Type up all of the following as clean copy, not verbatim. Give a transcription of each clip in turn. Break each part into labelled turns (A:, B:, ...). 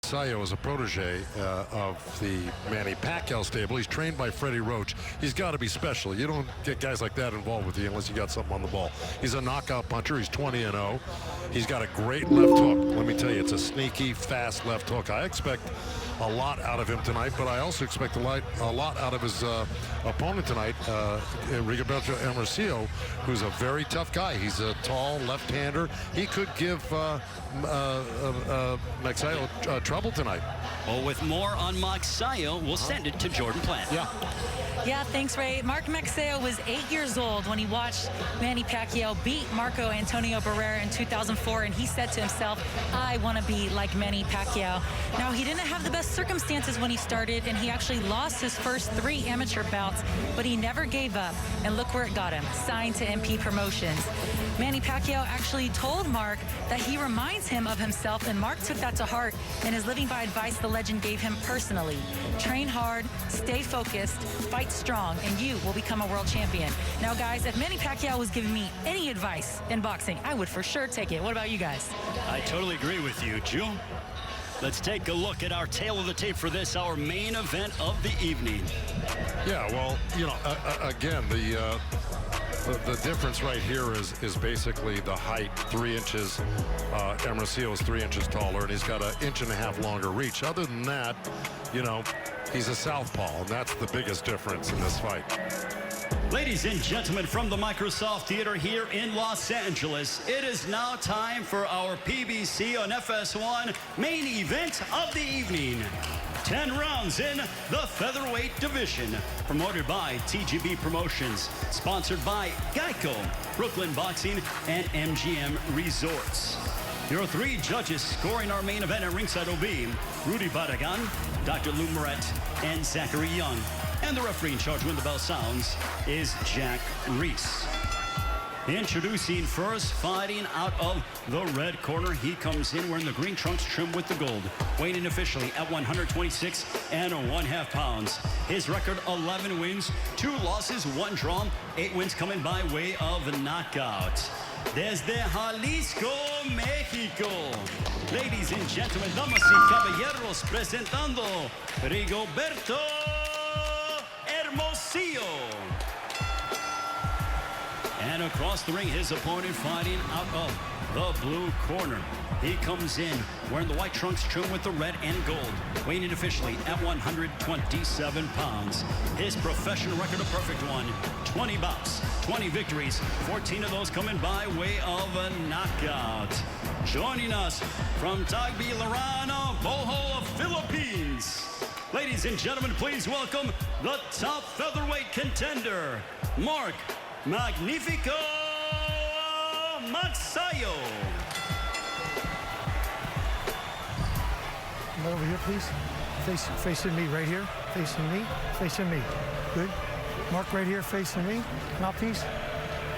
A: Magsayo is a protege of the Manny Pacquiao stable. He's trained by Freddie Roach. He's got to be special. You don't get guys like that involved with you unless you got something on the ball. He's a knockout puncher. He's 20-0. He's got a great left hook. Let me tell you, it's a sneaky, fast left hook. I expect a lot out of him tonight, but I also expect a lot out of his opponent tonight, Rigoberto Hermosillo, who's a very tough guy. He's a tall left-hander. He could give Magsayo trouble tonight.
B: Well, with more on Magsayo, we'll send it to Jordan Plant.
C: Yeah, thanks, Ray. Mark Magsayo was 8 years old when he watched Manny Pacquiao beat Marco Antonio Barrera in 2004, and he said to himself, I want to be like Manny Pacquiao. Now, he didn't have the best circumstances when he started, and he actually lost his first 3 amateur bouts, but he never gave up, and look where it got him, signed to MP Promotions. Manny Pacquiao actually told Mark that he reminds him of himself, and Mark took that to heart and is living by advice the legend gave him personally. Train hard, stay focused, fight strong, and you will become a world champion. Now, guys, if Manny Pacquiao was giving me any advice in boxing, I would for sure take it. What about you guys?
B: I totally agree with you, Ju. Let's take a look at our tail of the tape for this, our main event of the evening.
A: Yeah, well, you know, again, the difference right here is basically the height. 3 inches. Hermosillo is 3 inches taller, and he's got an 1.5 inch longer reach. Other than that, you know, he's a southpaw, and that's the biggest difference in this fight.
B: Ladies and gentlemen, from the Microsoft Theater here in Los Angeles, it is now time for our PBC on FS1 main event of the evening. 10 rounds in the featherweight division, promoted by TGB Promotions, sponsored by Geico, Brooklyn Boxing, and MGM Resorts. Your 3 judges scoring our main event at ringside will be Rudy Barragan, Dr. Lou Moret, and Zachary Young. And the referee in charge when the bell sounds is Jack Reese. Introducing first, fighting out of the red corner. He comes in wearing the green trunks trimmed with the gold. Weighing in officially at 126 1/2 pounds. His record, 11 wins, 2 losses, 1 draw, 8 wins coming by way of knockout. Desde Jalisco, Mexico. Ladies and gentlemen, damas y caballeros, presentando Rigoberto Hermosillo. And across the ring, his opponent fighting out of the blue corner. He comes in wearing the white trunks trimmed with the red and gold. Weighing in officially at 127 pounds. His professional record, a perfect one. 20 bouts, 20 victories, 14 of those coming by way of a knockout. Joining us from Tagbilaran, Bohol, Philippines. Ladies and gentlemen, please welcome the top featherweight contender, Mark Magnifico Magsayo.
D: Come over here, please. Facing me right here. Facing me. Facing me. Good. Mark right here facing me. Mouthpiece.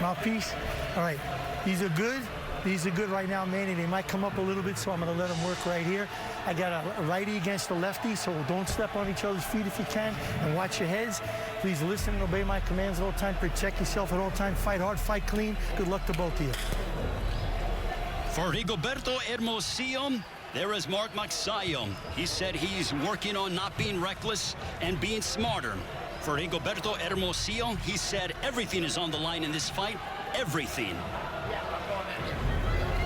D: Mouthpiece. All right. These are good. These are good right now, Manny. They might come up a little bit, so I'm going to let them work right here. I got a righty against a lefty, so don't step on each other's feet if you can, and watch your heads. Please listen and obey my commands at all times. Protect yourself at all times. Fight hard, fight clean. Good luck to both of you.
B: For Rigoberto Hermosillo, there is Mark Magsayo. He said he's working on not being reckless and being smarter. For Rigoberto Hermosillo, he said everything is on the line in this fight. Everything.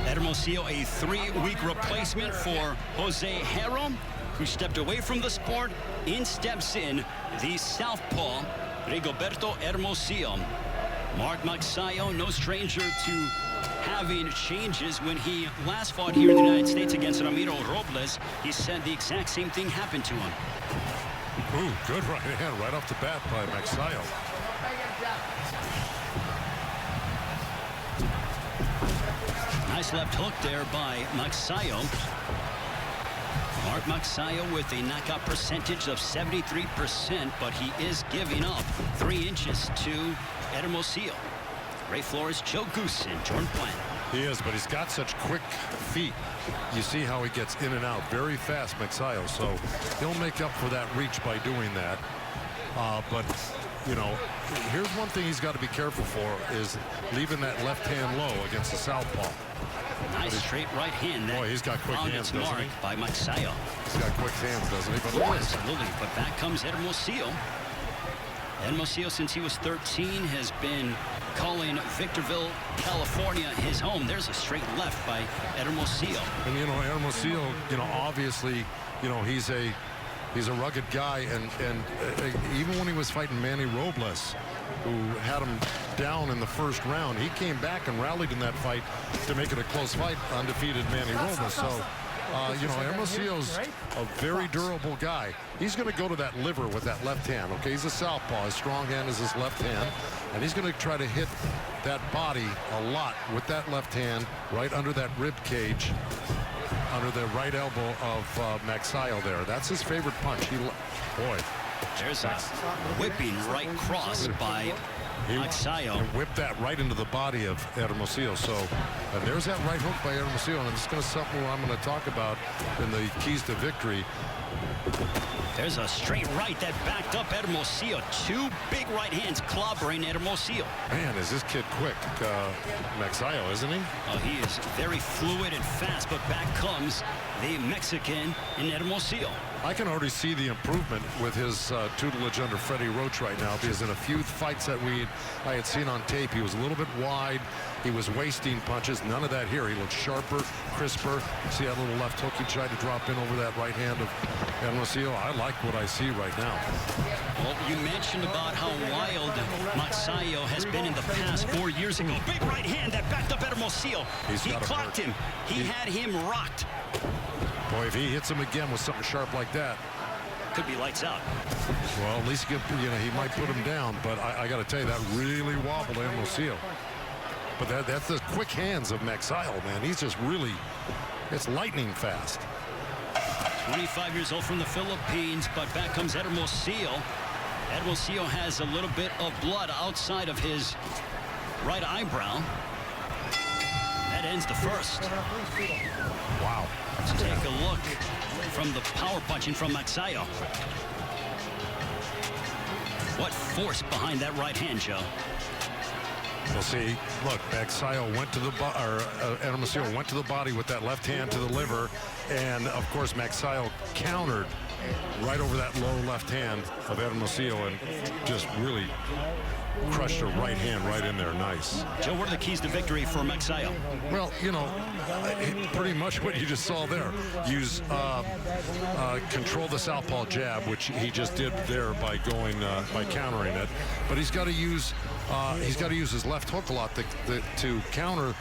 B: Hermosillo, a 3-week replacement for Jose Herro, who stepped away from the sport. In steps in the southpaw, Rigoberto Hermosillo. Mark Magsayo, no stranger to having changes. When he last fought here in the United States against Ramiro Robles, he said the exact same thing happened to him.
A: Ooh, good right hand right off the bat by Magsayo.
B: Nice left hook there by Magsayo. Mark Magsayo with a knockout percentage of 73%, but he is giving up 3 inches to Hermosillo. Ray Flores, Joe Goose, and Jordan Plant.
A: He is, but he's got such quick feet. You see how he gets in and out very fast, Magsayo, so he'll make up for that reach by doing that. But, you know, here's one thing he's got to be careful for is leaving that left hand low against the southpaw.
B: Nice straight right hand.
A: Boy, he's got quick hands, doesn't he?
B: By Magsayo.
A: He's got quick hands, doesn't he? But look at this.
B: Absolutely. But back comes Hermosillo. Hermosillo, since he was 13, has been calling Victorville, California, his home. There's a straight left by Hermosillo.
A: And, you know, Hermosillo, you know, obviously, you know, he's a rugged guy. And even when he was fighting Manny Robles, who had him down in the first round, he came back and rallied in that fight to make it a close fight, undefeated Manny Robles. So, you know, Hermosillo's a very durable guy. He's going to go to that liver with that left hand. Okay, he's a southpaw. His strong hand is his left hand, and he's going to try to hit that body a lot with that left hand right under that rib cage, under the right elbow of Magsayo there. That's his favorite punch. Boy.
B: There's a whipping right cross by Magsayo.
A: Whipped that right into the body of Hermosillo. So, and there's that right hook by Hermosillo, and it's going to something I'm going to talk about in the keys to victory.
B: There's a straight right that backed up Hermosillo. Two big right hands clobbering Hermosillo.
A: Man, is this kid quick, Magsayo, isn't he?
B: He is very fluid and fast, but back comes the Mexican in Hermosillo.
A: I can already see the improvement with his tutelage under Freddie Roach right now, because in a few fights that I had seen on tape, he was a little bit wide. He was wasting punches. None of that here. He looked sharper, crisper. See that little left hook he tried to drop in over that right hand of Hermosillo? I like what I see right now.
B: Well, you mentioned about how wild Magsayo has been in the past 4 years ago. Big right hand that backed up Hermosillo. He clocked him. He had him rocked.
A: Boy, if he hits him again with something sharp like that,
B: could be lights out.
A: Well, at least he might put him down. But I got to tell you, that really wobbled Hermosillo. But that's the quick hands of Magsayo, man. He's just really, it's lightning fast.
B: 25 years old from the Philippines, but back comes Hermosillo. Hermosillo has a little bit of blood outside of his right eyebrow. That ends the first.
A: Wow.
B: Let's take a look from the power punching from Magsayo. What force behind that right hand, Joe?
A: We'll see. Look, Magsayo went to the Hermosillo went to the body with that left hand to the liver, and of course Magsayo countered right over that low left hand of Hermosillo and just really crushed a right hand right in there. Nice.
B: Joe, what are the keys to victory for Magsayo?
A: Well, you know, pretty much what you just saw there. Use control the southpaw jab, which he just did there by going by countering it. But he's got to use his left hook a lot to counter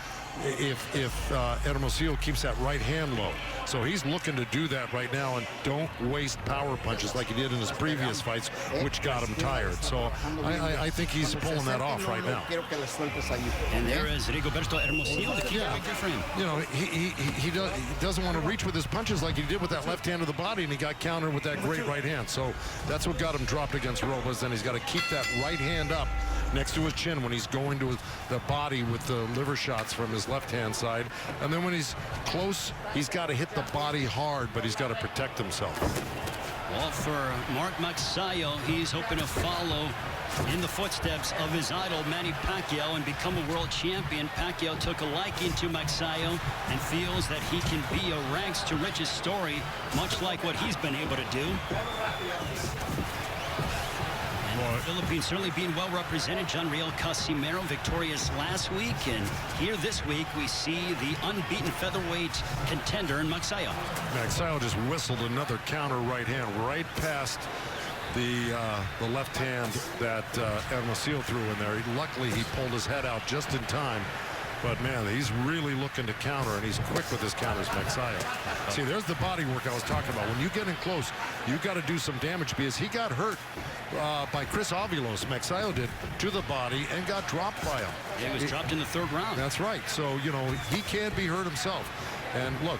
A: if Hermosillo keeps that right hand low. So he's looking to do that right now, and don't waste power punches like he did in his previous fights, which got him tired. So I think he's pulling that off right now.
B: And there is Rigoberto Hermosillo, the key to victory for him.
A: You know, he doesn't want to reach with his punches like he did with that left hand of the body, and he got countered with that great right hand. So that's what got him dropped against Robles. Then he's got to keep that right hand up next to his chin when he's going to the body with the liver shots from his left-hand side. And then when he's close, he's got to hit the body hard, but he's got to protect himself.
B: Well, for Mark Magsayo, he's hoping to follow in the footsteps of his idol, Manny Pacquiao, and become a world champion. Pacquiao took a liking to Magsayo and feels that he can be a rags to riches story, much like what he's been able to do. The Philippines certainly being well represented. John Riel Casimero victorious last week, and here this week we see the unbeaten featherweight contender in Magsayo.
A: Magsayo just whistled another counter right hand right past the left hand that Hermosillo threw in there. Luckily he pulled his head out just in time. But, man, he's really looking to counter, and he's quick with his counters, Magsayo. See, there's the body work I was talking about. When you get in close, you got to do some damage, because he got hurt by Chris Avilos. Magsayo did, to the body, and got dropped by him.
B: Yeah, he was dropped in the third round.
A: That's right. So, you know, he can be hurt himself. And look,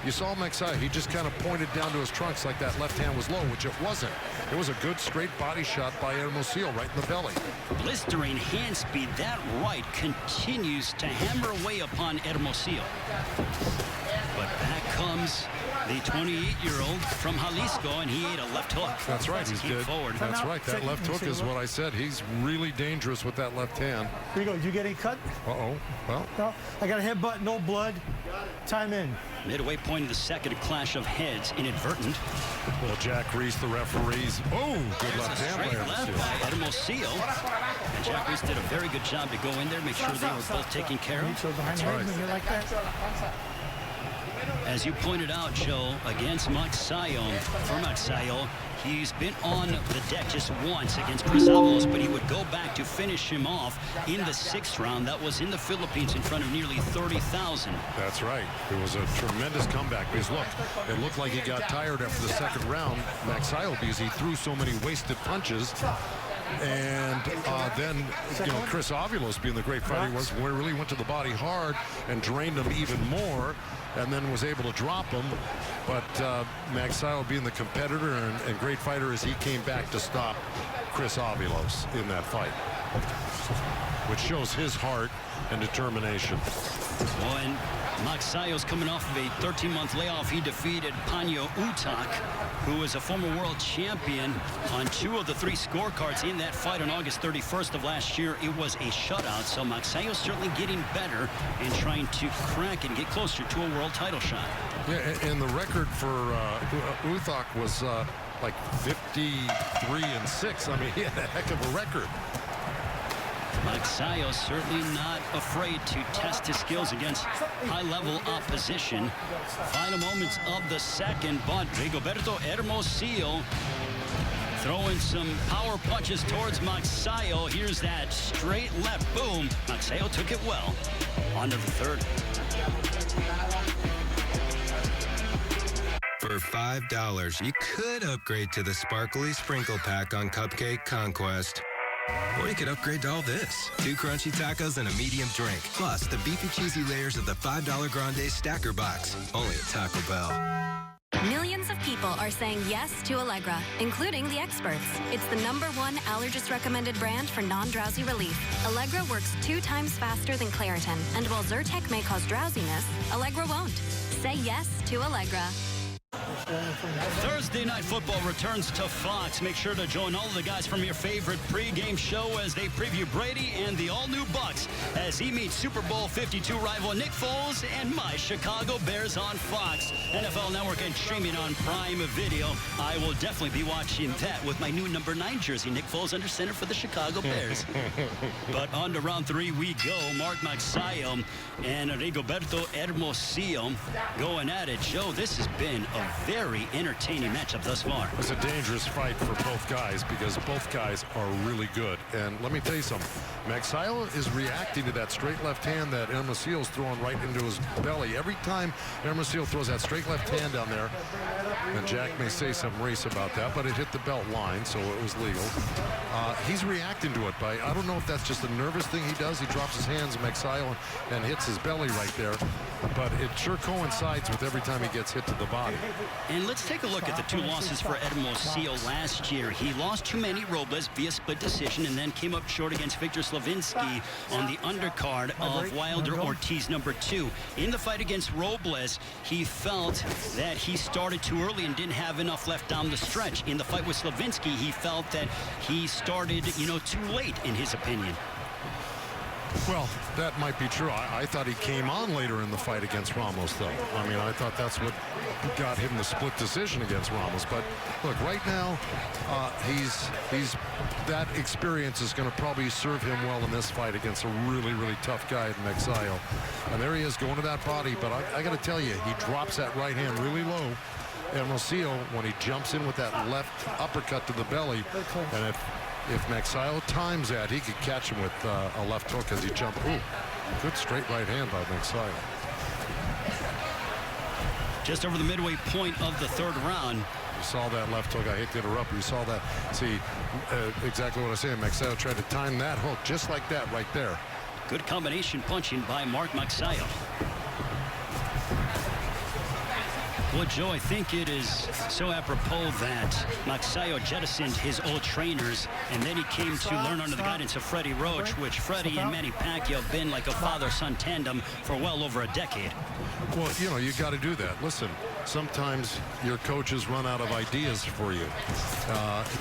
A: you saw Magsayo, he just kind of pointed down to his trunks like that left hand was low, which it wasn't. It was a good straight body shot by Hermosillo right in the belly.
B: Blistering hand speed. That right continues to hammer away upon Hermosillo. But back comes the 28-year-old from Jalisco, and he ate a left hook.
A: That's right, he's good.
B: Forward.
A: That's right, that left hook is what I said. He's really dangerous with that left hand.
D: Here you go. Did you get any cut?
A: Uh-oh. Well,
D: no. I got a headbutt, no blood. Time in.
B: Midway point of the second, a clash of heads, inadvertent.
A: Well, Jack Reese, the referees. Oh, good left hand
B: Straight
A: by
B: left
A: Hermosillo.
B: by Hermosillo. And Jack Reese did a very good job to go in there, make sure they were both taken care of.
D: That's
A: right.
D: When you're like that.
B: As you pointed out, Joe, against Magsayo, for Magsayo, he's been on the deck just once against Chris Avalos, but he would go back to finish him off in the 6th round. That was in the Philippines in front of nearly 30,000.
A: That's right. It was a tremendous comeback because, look, it looked like he got tired after the 2nd round, Magsayo, because he threw so many wasted punches. And then, Chris Avalos, being the great fighter he was, really went to the body hard and drained him even more, and then was able to drop him. But Magsayo, being the competitor and great fighter as he came back to stop Chris Avalos in that fight, which shows his heart and determination.
B: When Magsayo's coming off of a 13-month layoff, he defeated Panyo Utak, who is a former world champion, on 2 of the 3 scorecards in that fight on August 31st of last year. It was a shutout, so Magsayo's certainly getting better and trying to crack and get closer to a world title shot.
A: Yeah, and the record for Utak was like 53-6. I mean, he had a heck of a record.
B: Magsayo certainly not afraid to test his skills against high-level opposition. Final moments of the second, but Rigoberto Hermosillo throwing some power punches towards Magsayo. Here's that straight left, boom. Magsayo took it well. On to the 3rd.
E: For $5, you could upgrade to the Sparkly Sprinkle Pack on Cupcake Conquest. Or you could upgrade to all this. 2 crunchy tacos and a medium drink. Plus the beefy cheesy layers of the $5 Grande Stacker Box. Only at Taco Bell.
F: Millions of people are saying yes to Allegra, including the experts. It's the #1 allergist-recommended brand for non-drowsy relief. Allegra works 2 times faster than Claritin, and while Zyrtec may cause drowsiness, Allegra won't. Say yes to Allegra.
B: Thursday Night Football returns to Fox. Make sure to join all of the guys from your favorite pregame show as they preview Brady and the all-new Bucs as he meets Super Bowl 52 rival Nick Foles and my Chicago Bears on Fox. NFL Network and streaming on Prime Video. I will definitely be watching that with my new number 9 jersey. Nick Foles under center for the Chicago Bears. But on to round 3 we go. Mark Magsayo and Rigoberto Hermosillo going at it. Joe, this has been a very entertaining matchup thus far.
A: It's a dangerous fight for both guys because both guys are really good. And let me tell you something. Magsayo is reacting to that straight left hand that Hermosillo's throwing right into his belly. Every time Hermosillo throws that straight left hand down there, and Jack may say some race about that, but it hit the belt line, so it was legal. He's reacting to it by, I don't know if that's just a nervous thing he does. He drops his hands, Magsayo, and hits his belly right there. But it sure coincides with every time he gets hit to the body.
B: And let's take a look at the 2 losses for Hermosillo last year. He lost to Manny Robles via split decision and then came up short against Victor Slavinsky on the undercard of Wilder Ortiz #2. In the fight against Robles, he felt that he started too early and didn't have enough left down the stretch. In the fight with Slavinsky, he felt that he started, too late, in his opinion.
A: Well, that might be true. I thought he came on later in the fight against Ramos, though. I mean, I thought that's what got him the split decision against Ramos. But look, right now, that experience is going to probably serve him well in this fight against a really, really tough guy in Magsayo. And there he is going to that body. But I got to tell you, he drops that right hand really low. And Hermosillo, when he jumps in with that left uppercut to the belly, and if Magsayo times that, he could catch him with a left hook as he jumped. Ooh, good straight right hand by Magsayo.
B: Just over the midway point of the 3rd round.
A: You saw that left hook. I hate to interrupt. You saw that. See, exactly what I was saying. Magsayo tried to time that hook just like that right there.
B: Good combination punching by Mark Magsayo. Well, Joe, I think it is so apropos that Magsayo jettisoned his old trainers, and then he came to learn under the guidance of Freddie Roach, which Freddie and Manny Pacquiao have been like a father-son tandem for well over a decade.
A: Well, you got to do that. Listen, sometimes your coaches run out of ideas for you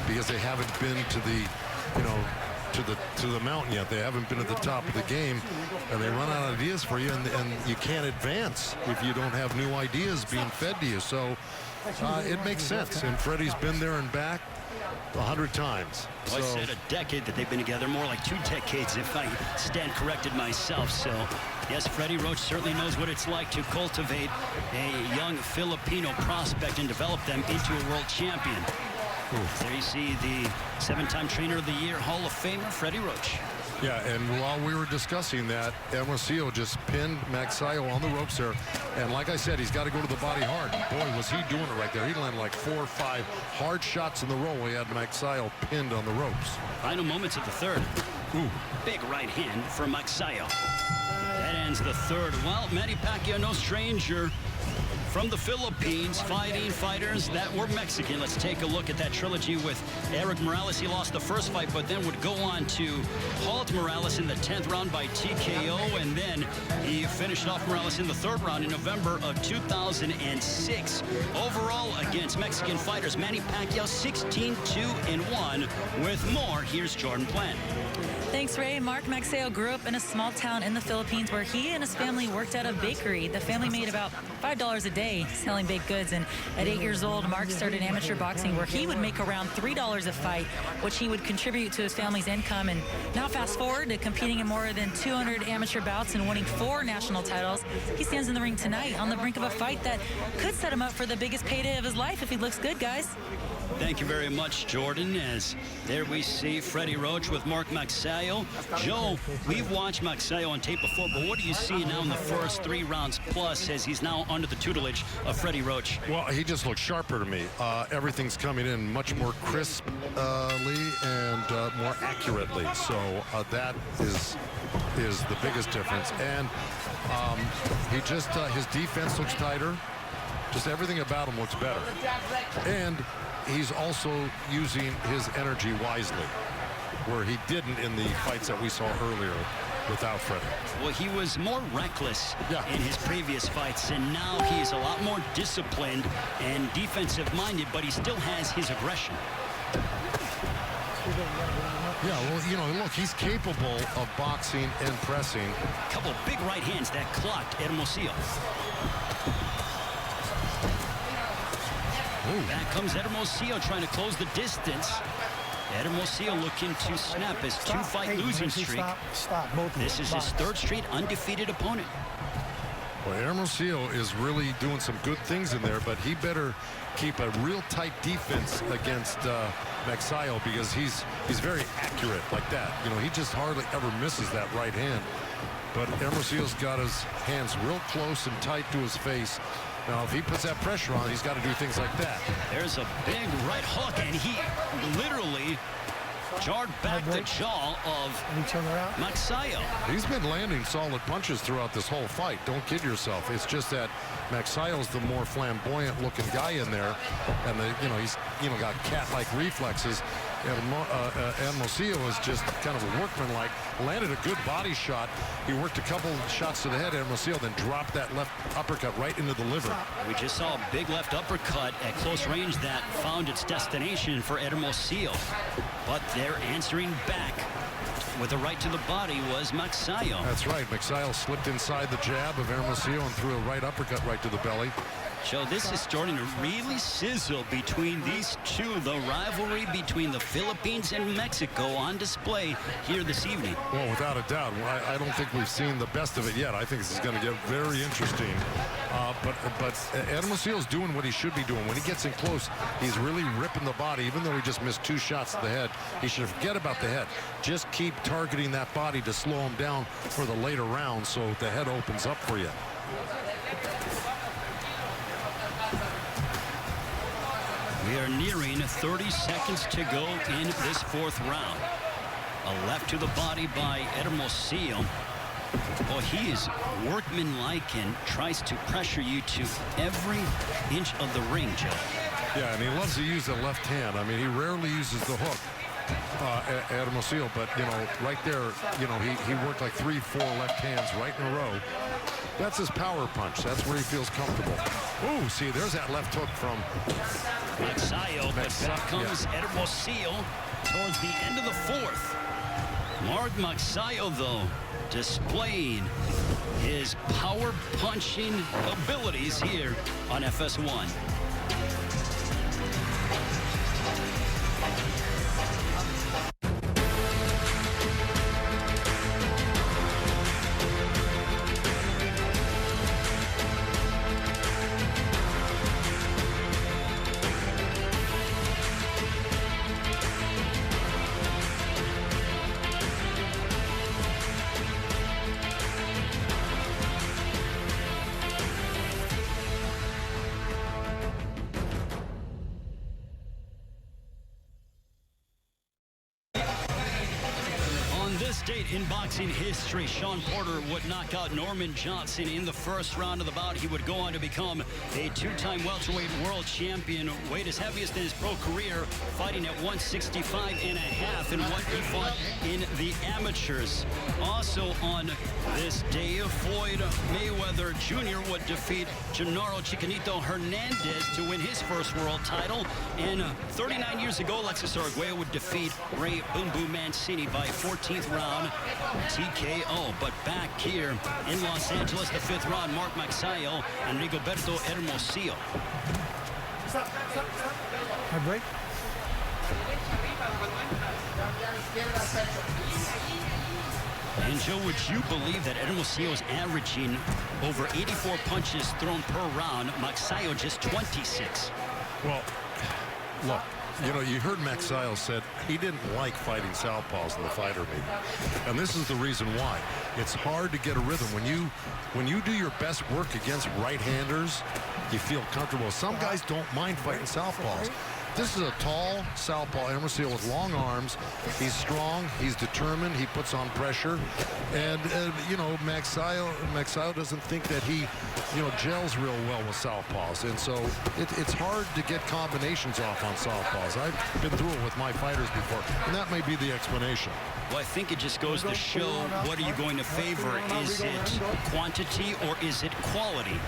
A: because they haven't been to the, to the mountain yet. They haven't been at the top of the game, and they run out of ideas for you, and you can't advance if you don't have new ideas being fed to you. So it makes sense. And Freddie's been there and back 100 times.
B: Well, I said a decade that they've been together, more like 2 decades if I stand corrected myself. So yes, Freddie Roach certainly knows what it's like to cultivate a young Filipino prospect and develop them into a world champion. There you see the 7-time Trainer of the Year Hall of Famer, Freddie Roach.
A: Yeah, and while we were discussing that, Hermosillo just pinned Magsayo on the ropes there. And like I said, he's got to go to the body hard. Boy, was he doing it right there. He landed like 4 or 5 hard shots in the row. He had Magsayo pinned on the ropes.
B: Final moments of the third. Big right hand for Magsayo. That ends the third. Well, Manny Pacquiao, no stranger from the Philippines, fighting fighters that were Mexican. Let's take a look at that trilogy with Eric Morales. He lost the first fight, but then would go on to halt Morales in the 10th round by TKO, and then he finished off Morales in the 3rd round in November of 2006. Overall, against Mexican fighters, Manny Pacquiao 16-2-1. With more, here's Jordan Plant.
C: Thanks, Ray. Mark Magsayo grew up in a small town in the Philippines where he and his family worked at a bakery. The family made about $5 a day selling baked goods, and at 8 years old, Mark started amateur boxing where he would make around $3 a fight, which he would contribute to his family's income. And now fast forward to competing in more than 200 amateur bouts and winning 4 national titles. He stands in the ring tonight on the brink of a fight that could set him up for the biggest payday of his life if he looks good, guys.
B: Thank you very much, Jordan. As there we see Freddie Roach with Mark Magsayo. Joe, we've watched Magsayo on tape before, but what do you see now in the first 3 rounds plus as he's now under the tutelage of Freddie Roach?
A: Well, he just looks sharper to me. Everything's coming in much more crisply and more accurately. So that is the biggest difference. And he just his defense looks tighter. Just everything about him looks better. And he's also using his energy wisely, where he didn't in the fights that we saw earlier without Freddie.
B: Well, he was more reckless in his previous fights, and now he's a lot more disciplined and defensive-minded, but he still has his aggression.
A: Yeah, well, you know, look, he's capable of boxing and pressing.
B: A couple big right hands that clocked Hermosillo. Back comes Hermosillo trying to close the distance. Hermosillo looking to snap his 2-fight losing streak. This is his 3rd straight undefeated opponent.
A: Well, Hermosillo is really doing some good things in there, but he better keep a real tight defense against Magsayo, because he's very accurate like that. You know, he just hardly ever misses that right hand. But Hermosillo's got his hands real close and tight to his face. Now, if he puts that pressure on, he's got to do things like that.
B: There's a big right hook, and he literally jarred back the jaw of Magsayo.
A: He's been landing solid punches throughout this whole fight. Don't kid yourself. It's just that Magsayo's the more flamboyant-looking guy in there, and he's got cat-like reflexes. Hermosillo is just kind of a workman-like. Landed a good body shot. He worked a couple shots to the head, Hermosillo, then dropped that left uppercut right into the liver.
B: We just saw a big left uppercut at close range that found its destination for Hermosillo. But they're answering back with a right to the body was Magsayo.
A: That's right. Magsayo slipped inside the jab of Hermosillo and threw a right uppercut right to the belly.
B: So this is starting to really sizzle between these two. The rivalry between the Philippines and Mexico on display here this evening.
A: Well, without a doubt. I don't think we've seen the best of it yet. I think this is going to get very interesting. But Hermosillo's doing what he should be doing. When he gets in close, he's really ripping the body. Even though he just missed 2 shots to the head, he should forget about the head. Just keep targeting that body to slow him down for the later rounds so the head opens up for you.
B: We are nearing 30 seconds to go in this 4th round. A left to the body by Hermosillo. Well, he is workmanlike and tries to pressure you to every inch of the ring, Joe.
A: Yeah, and he loves to use the left hand. I mean, he rarely uses the hook, Hermosillo, but, right there, he worked like 3-4 left hands right in a row. That's his power punch. That's where he feels comfortable. Ooh, see, there's that left hook from
B: Magsayo, but back comes Hermosillo towards the end of the 4th. Mark Magsayo, though, displaying his power punching abilities here on FS1. This date in boxing history, Sean Porter would knock out Norman Johnson in the first round of the bout. He would go on to become a two-time welterweight world champion, weighed his heaviest in his pro career, fighting at 165 and a half in what he fought in the amateurs. Also on this day, Floyd Mayweather Jr. would defeat Gennaro Chiquinito Hernandez to win his first world title. And 39 years ago, Alexis Arguello would defeat Ray Boom Boom Mancini by 14th round TKO. But back here in Los Angeles, the 5th round, Mark Magsayo and Rigoberto Hermosillo.
D: I break.
B: And Joe, would you believe that Hermosillo is averaging over 84 punches thrown per round? Magsayo just 26.
A: Well, look, you know, you heard Magsayo said he didn't like fighting southpaws in the fighter meeting. And this is the reason why. It's hard to get a rhythm. When you do your best work against right-handers, you feel comfortable. Some guys don't mind fighting southpaws. This is a tall southpaw, Hermosillo, with long arms. He's strong. He's determined. He puts on pressure. And, you know, Magsayo doesn't think that he, you know, gels real well with southpaws. And so it's hard to get combinations off on southpaws. I've been through it with my fighters before, and that may be the explanation.
B: Well, I think it just goes to show, what are you going to favor? Is it quantity or is it quality?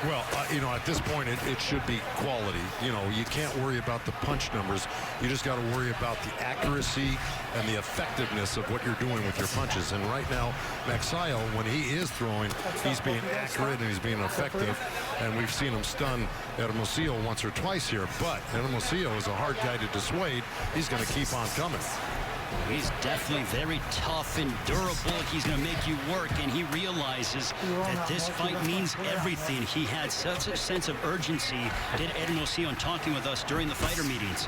A: Well, you know, at this point, it should be quality. You know, you can't worry about the punch numbers. You just got to worry about the accuracy and the effectiveness of what you're doing with your punches. And right now, Magsayo, when he is throwing, he's being accurate and he's being effective. And we've seen him stun Hermosillo once or twice here. But Hermosillo is a hard guy to dissuade. He's going to keep on coming.
B: He's definitely very tough and durable. He's going to make you work, and he realizes that this fight means everything. He had such a sense of urgency, did Hermosillo, in talking with us during the fighter meetings.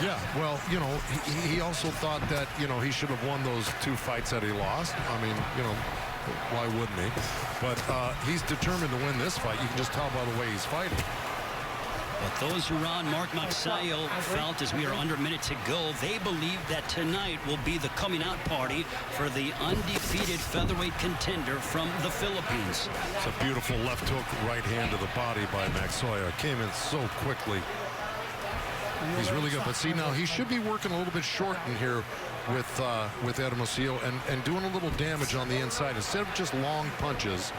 A: Yeah, well, you know, he also thought that, you know, he should have won those 2 fights that he lost. I mean, you know, why wouldn't he? But he's determined to win this fight. You can just tell by the way he's fighting.
B: But those around Mark Magsayo felt, as we are under a minute to go, they believe that tonight will be the coming out party for the undefeated featherweight contender from the Philippines.
A: It's a beautiful left hook, right hand to the body by Magsayo. Came in so quickly. He's really good. But see, now he should be working a little bit short in here with Hermosillo and doing a little damage on the inside instead of just long punches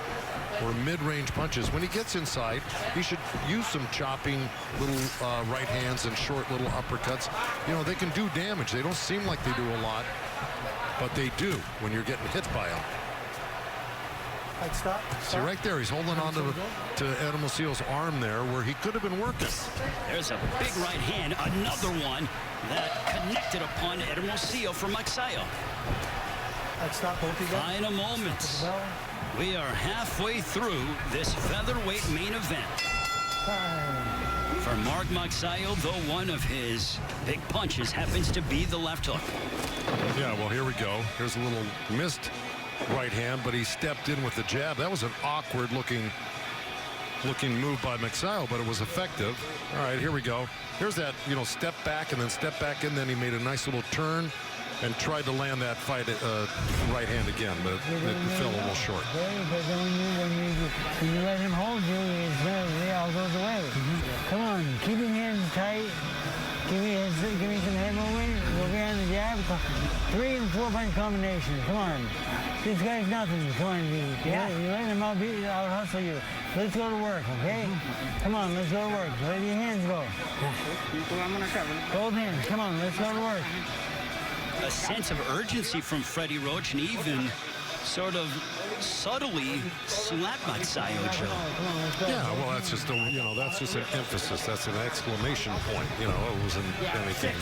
A: or mid-range punches. When he gets inside, he should use some chopping little right hands and short little uppercuts. You know, they can do damage. They don't seem like they do a lot, but they do when you're getting hit by them.
D: Stop.
A: See, right there, he's holding on to Hermosillo's arm there where he could have been working.
B: There's a big right hand, another one that connected upon Hermosillo for Magsayo. Final moments. We are halfway through this featherweight main event. For Mark Magsayo, though, one of his big punches happens to be the left hook.
A: Yeah, well, here we go. Here's a little missed right hand, but he stepped in with the jab. That was an awkward looking move by Magsayo, but it was effective. All right, here we go. Here's that, you know, step back and then step back in. Then he made a nice little turn and tried to land that right hand again, but it fell a little short.
G: But when you let him hold you, it all goes away. Come on, keep your hands tight. Give me some head movement. We'll be on the jab. 3 and 4 punch combinations. Come on. This guy's nothing. Come on, yeah. You let him I'll hustle you. Let's go to work, okay? Come on, let's go to work. Let your hands go. Both hands. Come on, let's go to work.
B: a sense of urgency from Freddie Roach, and even sort of subtly slapped magsayo, Joe.
A: Yeah, well, that's just that's just an emphasis. That's an exclamation point. It wasn't anything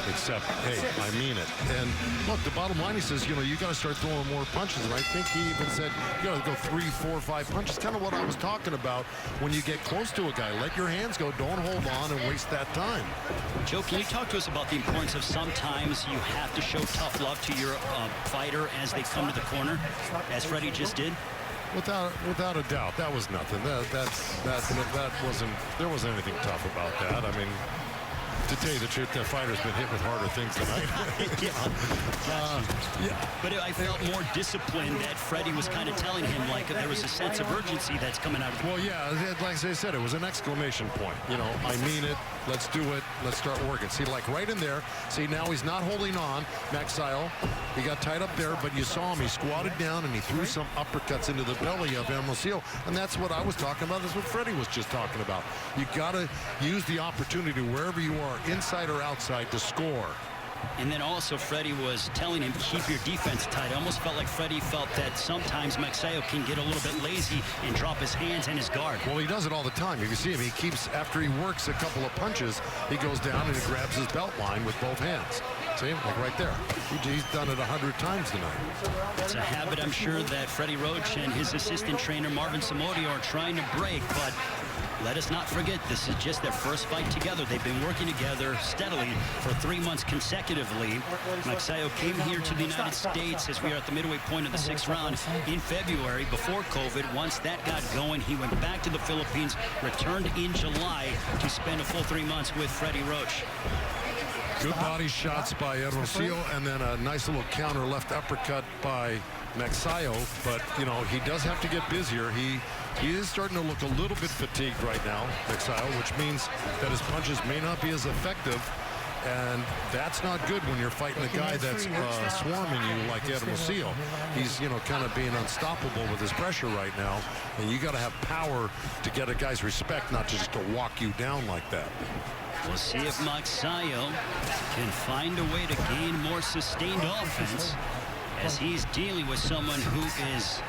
A: except, hey, I mean it. And look, the bottom line, he says, you got to start throwing more punches. And I think he even said, you got to go 3, 4, 5 punches. Kind of what I was talking about when you get close to a guy. Let your hands go. Don't hold on and waste that time.
B: Joe, can you talk to us about the importance of sometimes you have to show tough love to your fighter as they come to the corner, as Freddie just did?
A: Without a doubt, that was nothing. That wasn't. There wasn't anything tough about that. I mean, to tell you the truth, the fighter's been hit with harder things tonight.
B: Yeah. But I felt more disciplined that Freddie was kind of telling him, like, there was a sense of urgency that's coming out of the...
A: Well, yeah, like I said, it was an exclamation point. I mean it. Let's do it. Let's start working. See, like right in there. See, now he's not holding on. Magsayo, he got tied up there, but you saw him. He squatted down and he threw some uppercuts into the belly of Hermosillo. And that's what I was talking about. That's what Freddie was just talking about. You got to use the opportunity wherever you are, inside or outside, to score.
B: And then also Freddie was telling him, keep your defense tight. I almost felt like Freddie felt that sometimes Magsayo can get a little bit lazy and drop his hands and his guard.
A: Well, he does it all the time. You can see him. He keeps, after he works a couple of punches, he goes down and he grabs his belt line with both hands. See, like right there. He's done it 100 times tonight.
B: It's a habit, I'm sure, that Freddie Roach and his assistant trainer, Marvin Samodio, are trying to break, but let us not forget, this is just their first fight together. They've been working together steadily for 3 months consecutively. Magsayo came here to the United States as we are at the midway point of the 6th round in February before COVID. Once that got going, he went back to the Philippines, returned in July to spend a full 3 months with Freddie Roach.
A: Good body shots by Hermosillo, and then a nice little counter left uppercut by Magsayo. But, he does have to get busier. He is starting to look a little bit fatigued right now, Magsayo, which means that his punches may not be as effective. And that's not good when you're fighting a guy that's swarming you like Hermosillo. He's, kind of being unstoppable with his pressure right now. And you got to have power to get a guy's respect, not just to walk you down like that.
B: We'll see if Magsayo can find a way to gain more sustained offense as he's dealing with someone who is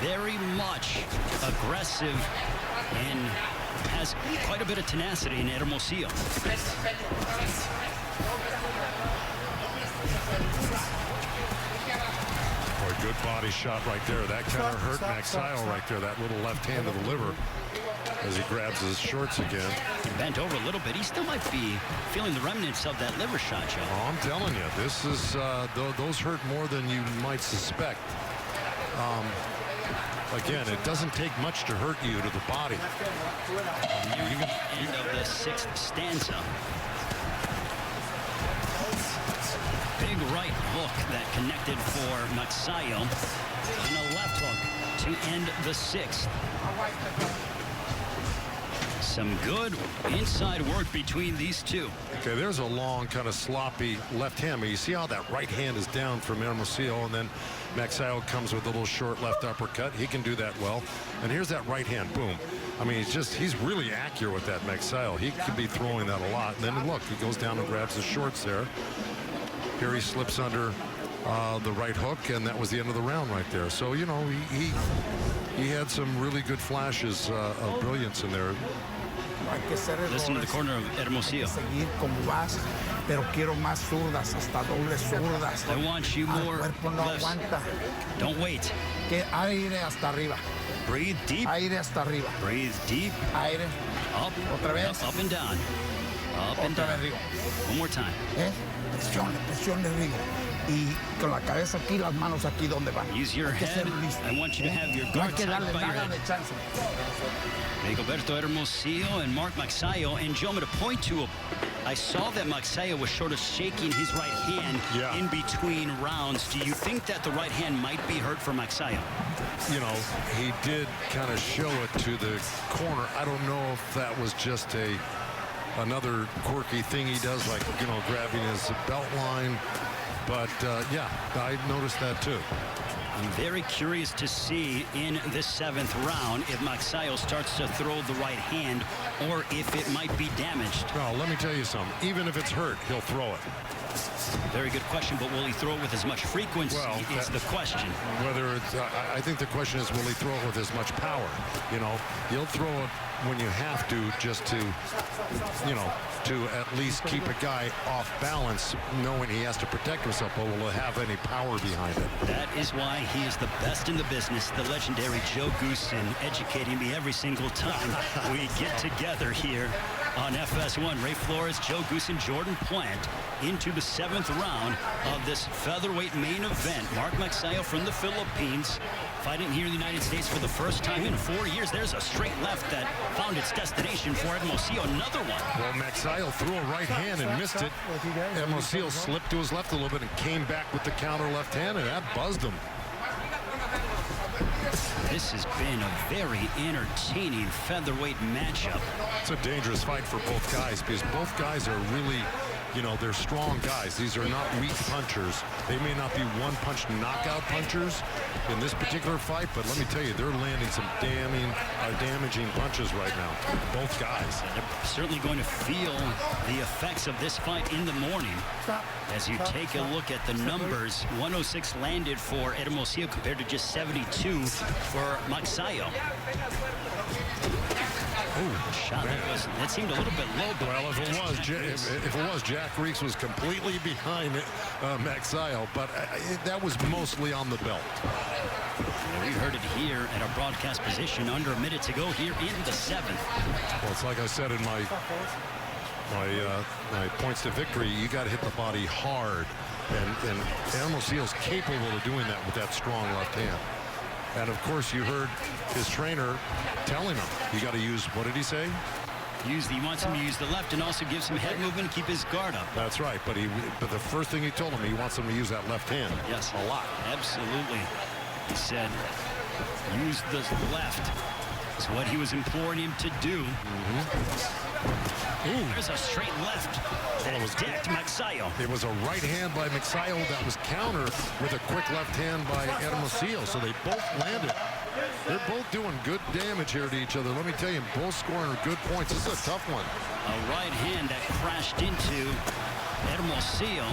B: very much aggressive and has quite a bit of tenacity in Hermosillo.
A: Boy, good body shot right there. That kind of hurt Magsayo right there, that little left hand to the liver as he grabs his shorts again.
B: He bent over a little bit. He still might be feeling the remnants of that liver shot, Joe.
A: Oh, I'm telling you, this is those hurt more than you might suspect. Again, it doesn't take much to hurt you to the body.
B: End of the 6th stanza. Big right hook that connected for Magsayo, and a left hook to end the 6th. Some good inside work between these two.
A: Okay, there's a long, kind of sloppy left hand. But you see how that right hand is down from Hermosillo, and then Magsayo comes with a little short left uppercut. He can do that well. And here's that right hand, boom. I mean, he's really accurate with that Magsayo. He could be throwing that a lot. And then look, he goes down and grabs his shorts there. Here he slips under the right hook, and that was the end of the round right there. So, he had some really good flashes of brilliance in there.
B: Listen to the corner of Hermosillo. I want you more lefts. Don't wait. Breathe deep. Breathe deep. Up. Up and down. Up and down. One more time. Use your head. I want you to have your guard tight by your head. Rigoberto Hermosillo and Mark Magsayo. And Joe, I'm going to point to I saw that Magsayo was sort of shaking his right hand in between rounds. Do you think that the right hand might be hurt for Magsayo?
A: He did kind of show it to the corner. I don't know if that was just another quirky thing he does, like, grabbing his belt line. But, yeah, I noticed that too.
B: I'm very curious to see in this 7th round if Magsayo starts to throw the right hand or if it might be damaged.
A: Well, let me tell you something. Even if it's hurt, he'll throw it.
B: Very good question, but will he throw it with as much frequency is the question.
A: Whether it's, I think the question is, will he throw it with as much power? You know, he'll throw it when you have to, just to, you know, to at least keep a guy off balance, knowing he has to protect himself, but will it have any power behind it?
B: That is why he is the best in the business, the legendary Joe Goosen, educating me every single time we get together here on FS1. Ray Flores, Joe Goosen, Jordan Plant into the 7th round of this featherweight main event. Mark Magsayo from the Philippines fighting here in the United States for the first time in 4 years. There's a straight left that found its destination for Hermosillo. Another one.
A: Well, Magsayo threw a right hand and missed it. Hermosillo slipped to his left a little bit and came back with the counter left hand, and that buzzed him.
B: This has been a very entertaining featherweight matchup.
A: It's a dangerous fight for both guys because both guys are really, you know, they're strong guys. These are not weak punchers. They may not be one-punch knockout punchers in this particular fight, but let me tell you, they're landing some damaging punches right now. Both guys.
B: They're certainly going to feel the effects of this fight in the morning. As you take a look at the numbers, 106 landed for Hermosillo compared to just 72 for Magsayo. Shot that seemed a little bit low.
A: Well, if it was, Jack Reeks was completely behind Magsayo, but that was mostly on the belt.
B: We heard it here at our broadcast position under a minute to go here in the 7th.
A: Well, it's like I said in my points to victory, you got to hit the body hard, and Hermosillo's capable of doing that with that strong left hand. And of course, you heard his trainer telling him, you got to use, what did he say?
B: He wants him to use the left and also give some head movement, keep his guard up.
A: That's right, but the first thing he told him, he wants him to use that left hand.
B: Yes,
A: a lot.
B: Absolutely. He said, use the left. Is what he was imploring him to do. There's a straight left that decked Magsayo.
A: It was a right hand by Magsayo that was countered with a quick left hand by Hermosillo, so they both landed. They're both doing good damage here to each other. Let me tell you, both scoring good points. This is a tough one.
B: A right hand that crashed into Hermosillo.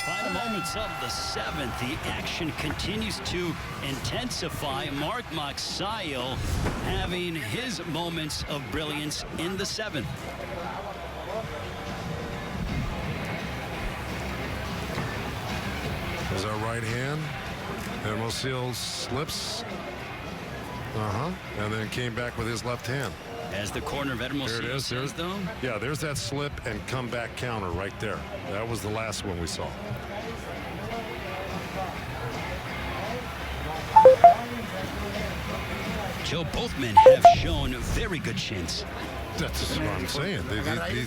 B: Final moments of the 7th. The action continues to intensify. Mark Magsayo having his moments of brilliance in the 7th.
A: There's our right hand. Hermosillo slips. And then came back with his left hand.
B: As the corner of Hermosillo says, though.
A: Yeah, there's that slip and comeback counter right there. That was the last one we saw.
B: Joe, both men have shown very good chins.
A: That's what I'm saying.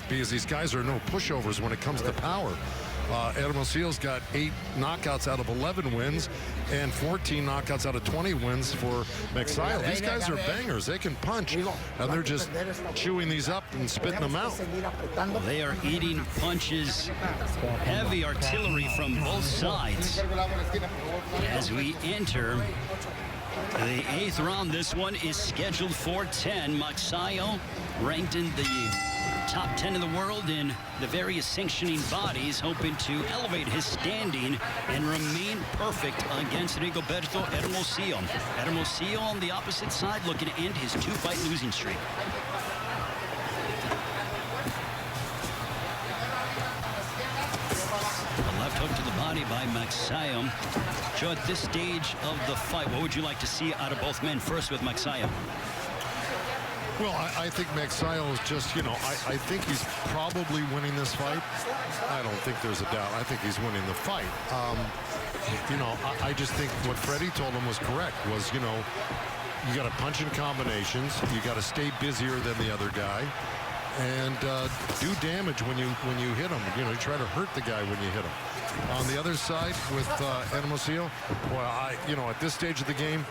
A: Because these guys are no pushovers when it comes to power. Hermosillo's got 8 knockouts out of 11 wins and 14 knockouts out of 20 wins for Magsayo. These guys are bangers. They can punch, and they're just chewing these up and spitting them out.
B: They are eating punches, heavy artillery from both sides. As we enter the 8th round, this one is scheduled for 10. Magsayo ranked in the top 10 in the world in the various sanctioning bodies, hoping to elevate his standing and remain perfect against Rigoberto Hermosillo. Hermosillo on the opposite side looking to end his 2-fight losing streak. A left hook to the body by Magsayo. Joe, at this stage of the fight, what would you like to see out of both men? First with Magsayo.
A: Well, I think Magsayo is just, you know, I think he's probably winning this fight. I don't think there's a doubt. I think he's winning the fight. You know, I just think what Freddie told him was correct, was, you know, you got to punch in combinations. You got to stay busier than the other guy. and do damage when you hit him. You know, you try to hurt the guy when you hit him. On the other side with Hermosillo, well, at this stage of the game,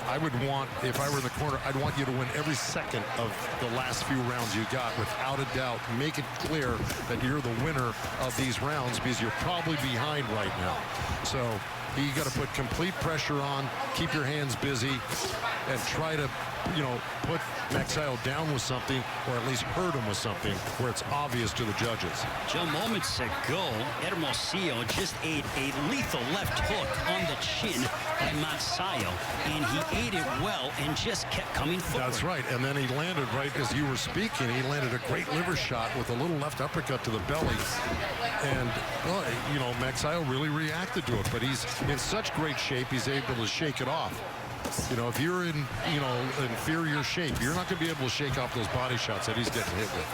A: I would want, if I were in the corner, I'd want you to win every second of the last few rounds you got, without a doubt. Make it clear that you're the winner of these rounds, because you're probably behind right now. So you got to put complete pressure on, keep your hands busy, and try to, put Magsayo down with something, or at least hurt him with something where it's obvious to the judges.
B: Joe, moments ago, Hermosillo just ate a lethal left hook on the chin by Magsayo, and he ate it well and just kept coming forward.
A: That's right, and then he landed, right as you were speaking, he landed a great liver shot with a little left uppercut to the belly. And, Magsayo really reacted to it, but he's in such great shape, he's able to shake it off. If you're in, inferior shape, you're not going to be able to shake off those body shots that he's getting hit with.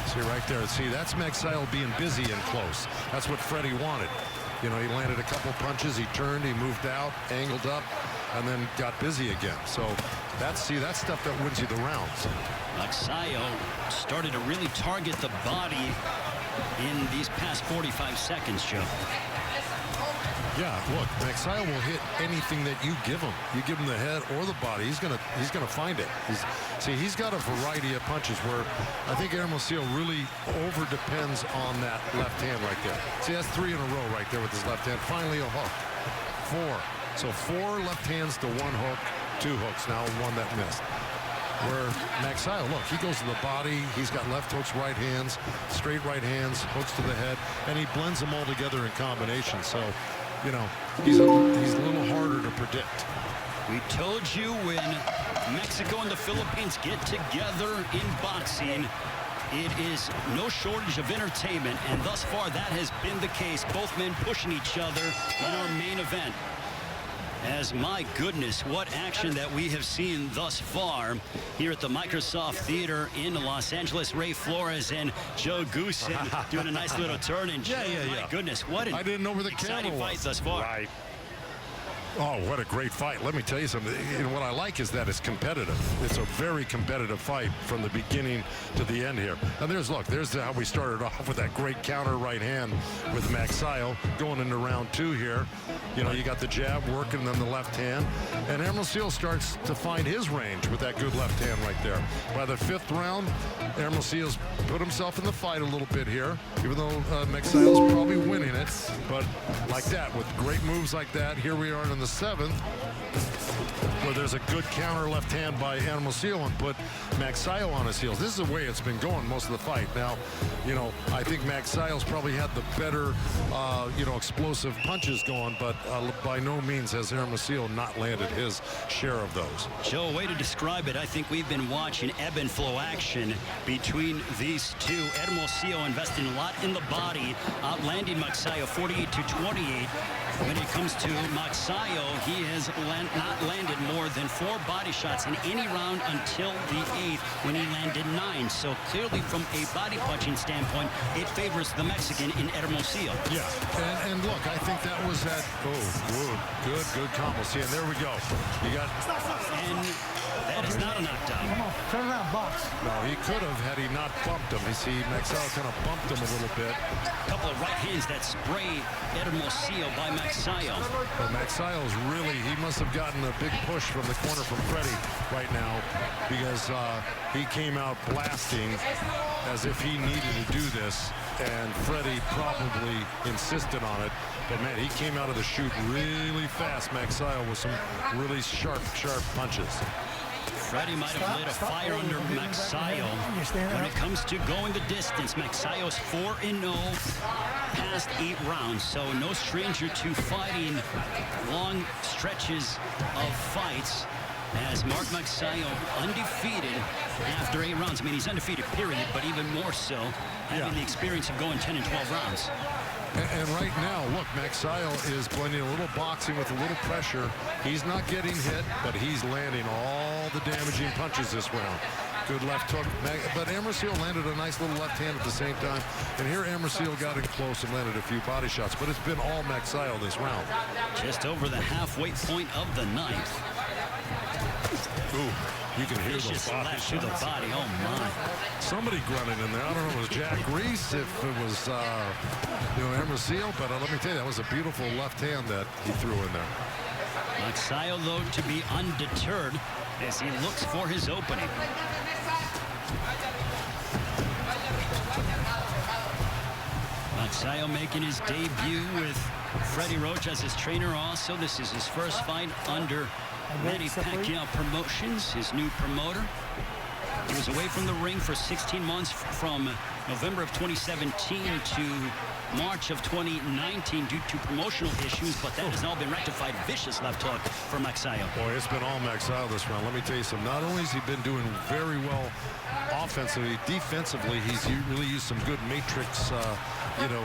A: See right there. See, that's Magsayo being busy and close. That's what Freddie wanted. He landed a couple punches. He turned. He moved out, angled up, and then got busy again. So that's stuff that wins you the rounds.
B: Magsayo started to really target the body in these past 45 seconds, Joe.
A: Yeah, look, Magsayo will hit anything that you give him. You give him the head or the body, he's gonna find it. He's got a variety of punches where I think Hermosillo really over depends on that left hand right there. See, that's 3 in a row right there with his left hand. Finally a hook. 4. So 4 left hands to 1 hook, 2 hooks. Now 1 that missed. Where Magsayo, look, he goes to the body. He's got left hooks, right hands, straight right hands, hooks to the head, and he blends them all together in combination. So, he's a little harder to predict.
B: We told you when Mexico and the Philippines get together in boxing, it is no shortage of entertainment, and thus far that has been the case. Both men pushing each other in our main event. As my goodness, what action that we have seen thus far here at the Microsoft Theater in Los Angeles. Ray Flores and Joe Goosen doing a nice little turn. And Joe, my goodness, what an
A: I didn't know where the
B: exciting
A: camera
B: fight
A: was.
B: thus far.
A: Right. Oh, what a great fight. Let me tell you something. What I like is that it's competitive. It's a very competitive fight from the beginning to the end here. And there's how we started off with that great counter right hand with Magsayo going into round 2 here. You got the jab working, then the left hand. And Hermosillo starts to find his range with that good left hand right there. By the 5th round, Hermosillo's put himself in the fight a little bit here, even though Magsayo's probably winning it. But like that, with great moves like that, here we are in the 7th, where there's a good counter left hand by Hermosillo and put Magsayo on his heels. This is the way it's been going most of the fight. Now, I think Magsayo's probably had the better, explosive punches going, but by no means has Hermosillo not landed his share of those.
B: Joe, way to describe it. I think we've been watching ebb and flow action between these two. Hermosillo investing a lot in the body, outlanding Magsayo 48-28. When it comes to Magsayo, he has not landed more than 4 body shots in any round until the 8th, when he landed 9. So clearly, from a body punching standpoint, it favors the Mexican in Hermosillo.
A: Yeah, and look, I think that was that. Oh, good combo. See, and there we go. You got.
B: And that is not a knockdown.
D: Come on, turn around, box.
A: No, he could have had he not bumped him. You see, Magsayo kind of bumped him a little bit.
B: A couple of right hands that spray Hermosillo by Magsayo.
A: But Magsayo's really, he must have gotten a big push from the corner from Freddie right now, because he came out blasting as if he needed to do this, and Freddie probably insisted on it. But man, he came out of the chute really fast, Magsayo, with some really sharp punches.
B: Freddie might have lit a fire under Magsayo. When it comes to going the distance, Magsayo's 4-0 past 8 rounds, so no stranger to fighting long stretches of fights, as Mark Magsayo undefeated after 8 rounds. I mean, he's undefeated, period, but even more so having the experience of going 10 and 12 rounds.
A: And right now, look, magsayo is blending a little boxing with a little pressure. He's not getting hit, but he's landing all the damaging punches this round. Good left hook, but hermosillo landed a nice little left hand at the same time. And here hermosillo got in close and landed a few body shots, but it's been all magsayo this round.
B: Just over the halfway point of the ninth.
A: Ooh, you can hear
B: Vicious
A: the body
B: left to the body. Oh, my.
A: Somebody grunting in there. I don't know if it was Jack Reese, if it was, hermosillo, but let me tell you, that was a beautiful left hand that he threw in there.
B: Magsayo, though, to be undeterred as he looks for his opening. Magsayo making his debut with Freddie Roach as his trainer also. This is his first fight under Manny Pacquiao Promotions, his new promoter. He was away from the ring for 16 months from November of 2017 to March of 2019 due to promotional issues, but that has now been rectified. Vicious left hook for Magsayo.
A: Boy, it's been all magsayo this round. Let me tell you something. Not only has he been doing very well offensively, defensively, he's really used some good matrix,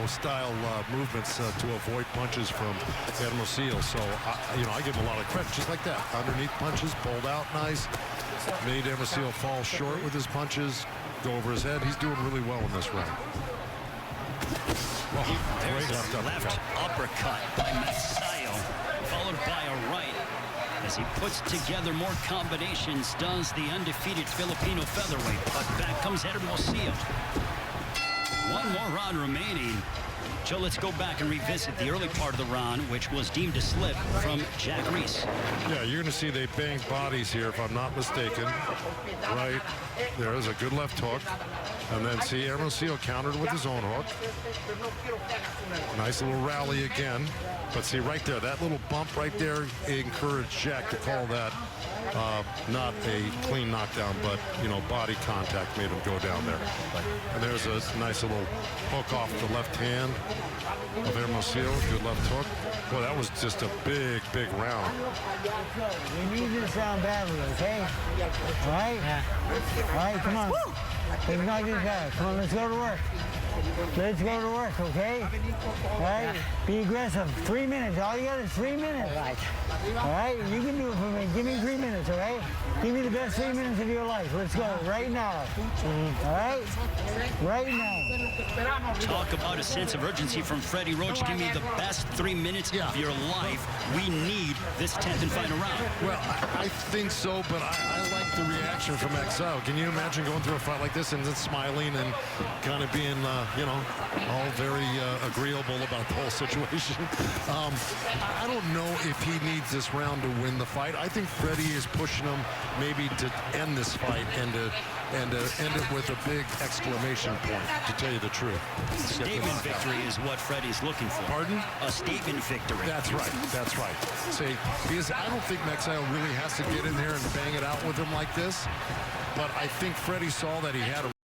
A: style movements to avoid punches from Hermosillo. So, I give him a lot of credit, just like that. Underneath punches, pulled out nice. Made Hermosillo fall short with his punches, go over his head. He's doing really well in this round. Oh,
B: There's
A: great
B: a left uppercut by Magsayo, followed by a right. As he puts together more combinations, does the undefeated Filipino featherweight. But back comes Hermosillo. One more round remaining. Joe, let's go back and revisit the early part of the round, which was deemed a slip from Jack Reese.
A: Yeah, you're going to see they banged bodies here, if I'm not mistaken. Right. There's a good left hook. And then see Hermosillo countered with his own hook. Nice little rally again. But see right there, that little bump right there encouraged Jack to call that not a clean knockdown, but, body contact made him go down there. And there's a nice little hook off the left hand of Hermosillo. Good left hook. Boy, that was just a big, big round.
G: We need this round badly, okay? All right? Yeah. All right, come on. Let's knock this out. Come on, let's go to work. Let's go to work, okay? All right? Be aggressive. 3 minutes. All you got is 3 minutes. Right. All right? You can do it for me. Give me 3 minutes, all right? Give me the best 3 minutes of your life. Let's go right now. All right? Right now.
B: Talk about a sense of urgency from Freddie Roach. Give me the best 3 minutes of your life. We need this 10th and final round.
A: Well, I think so, but I like the reaction from Magsayo. Can you imagine going through a fight like this and then smiling and kind of being, all very agreeable about the whole situation? I don't know if he needs this round to win the fight. I think Freddie is pushing him maybe to end this fight and to end it with a big exclamation point, to tell you the truth.
B: Statement victory is what Freddie's looking for.
A: Pardon?
B: A statement victory.
A: That's right. That's right. See, because I don't think Magsayo really has to get in there and bang it out with him like this. But I think Freddie saw that he had a